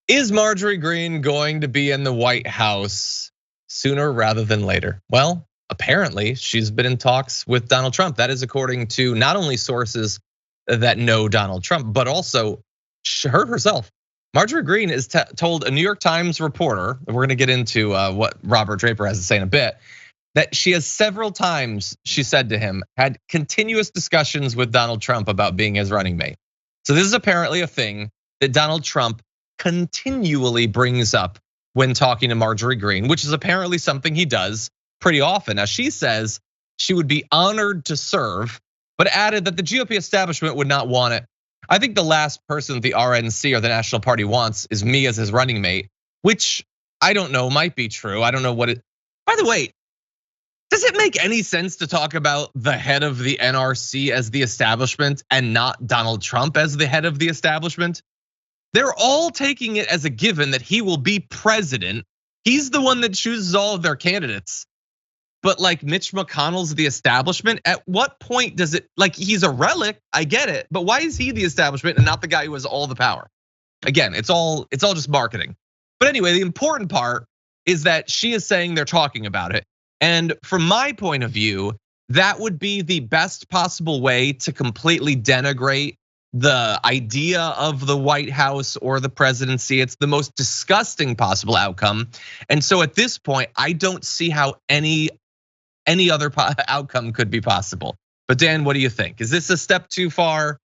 Is Marjorie Greene going to be in the White House sooner rather than later? Well, apparently she's been in talks with Donald Trump. That is according to not only sources that know Donald Trump, but also her herself. Marjorie Greene is told a New York Times reporter, and we're gonna get into what Robert Draper has to say in a bit, that she has several times, she said to him, had continuous discussions with Donald Trump about being his running mate. So this is apparently a thing that Donald Trump continually brings up when talking to Marjorie Greene, which is apparently something he does pretty often. Now she says she would be honored to serve, but added that the GOP establishment would not want it. I think the last person the RNC or the National Party wants is me as his running mate, which I don't know, might be true. I don't know what it, by the way, does it make any sense to talk about the head of the NRC as the establishment and not Donald Trump as the head of the establishment? They're all taking it as a given that he will be president. He's the one that chooses all of their candidates. But like Mitch McConnell's the establishment, at what point does it, like he's a relic, I get it, but why is he the establishment and not the guy who has all the power? Again, it's all just marketing. But anyway, the important part is that she is saying they're talking about it. And from my point of view, that would be the best possible way to completely denigrate the idea of the White House or the presidency. It's the most disgusting possible outcome. And so at this point, I don't see how any other outcome could be possible. But Dan, what do you think? Is this a step too far?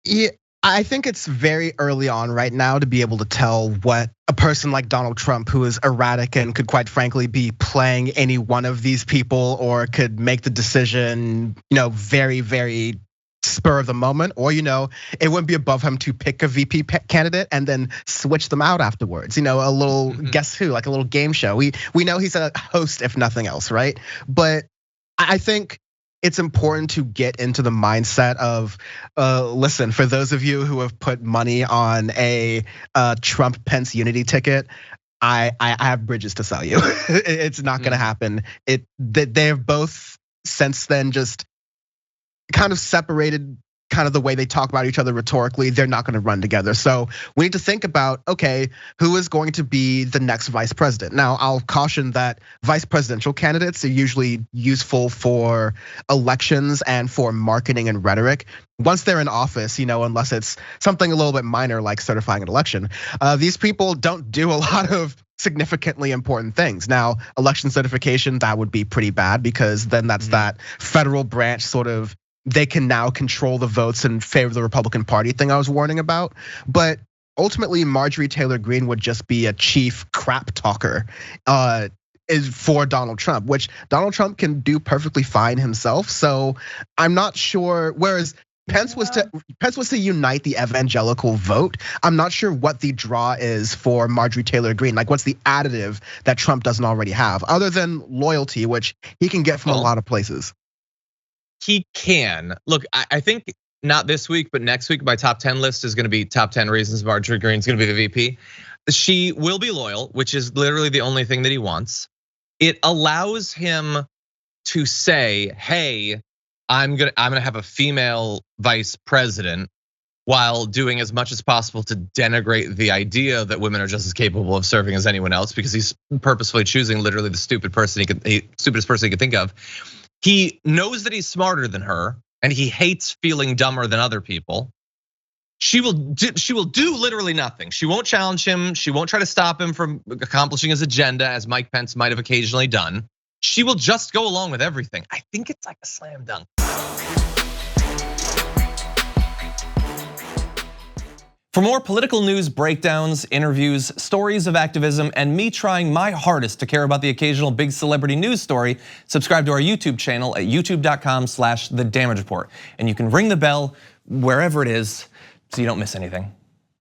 Yeah, I think it's very early on right now to be able to tell what a person like Donald Trump, who is erratic and could quite frankly be playing any one of these people, or could make the decision, very, very spur of the moment, or it wouldn't be above him to pick a VP candidate and then switch them out afterwards. A little guess who, like a little game show. We know he's a host if nothing else, right? But I think it's important to get into the mindset of, listen, for those of you who have put money on a Trump-Pence unity ticket, I have bridges to sell you. It's not gonna happen. They've both since then just kind of separated kind of the way they talk about each other rhetorically. They're not gonna run together. So we need to think about, okay, who is going to be the next vice president? Now, I'll caution that vice presidential candidates are usually useful for elections and for marketing and rhetoric. Once they're in office, unless it's something a little bit minor like certifying an election, these people don't do a lot of significantly important things. Now, election certification, that would be pretty bad because then that's that federal branch sort of, they can now control the votes in favor of the Republican Party thing I was warning about. But ultimately, Marjorie Taylor Greene would just be a chief crap talker is for Donald Trump, which Donald Trump can do perfectly fine himself. So I'm not sure, whereas Pence was to unite the evangelical vote. I'm not sure what the draw is for Marjorie Taylor Greene. Like, what's the additive that Trump doesn't already have, other than loyalty, which he can get from a lot of places. He can. Look, I think not this week, but next week, my top 10 list is gonna be top 10 reasons Marjorie Greene's gonna be the VP. She will be loyal, which is literally the only thing that he wants. It allows him to say, hey, I'm gonna have a female vice president, while doing as much as possible to denigrate the idea that women are just as capable of serving as anyone else, because he's purposefully choosing literally the stupidest person he could think of. He knows that he's smarter than her, and he hates feeling dumber than other people. She will do literally nothing. She won't challenge him. She won't try to stop him from accomplishing his agenda, as Mike Pence might have occasionally done. She will just go along with everything. I think it's like a slam dunk. For more political news breakdowns, interviews, stories of activism, and me trying my hardest to care about the occasional big celebrity news story, subscribe to our YouTube channel at youtube.com/The Damage Report. And you can ring the bell wherever it is so you don't miss anything.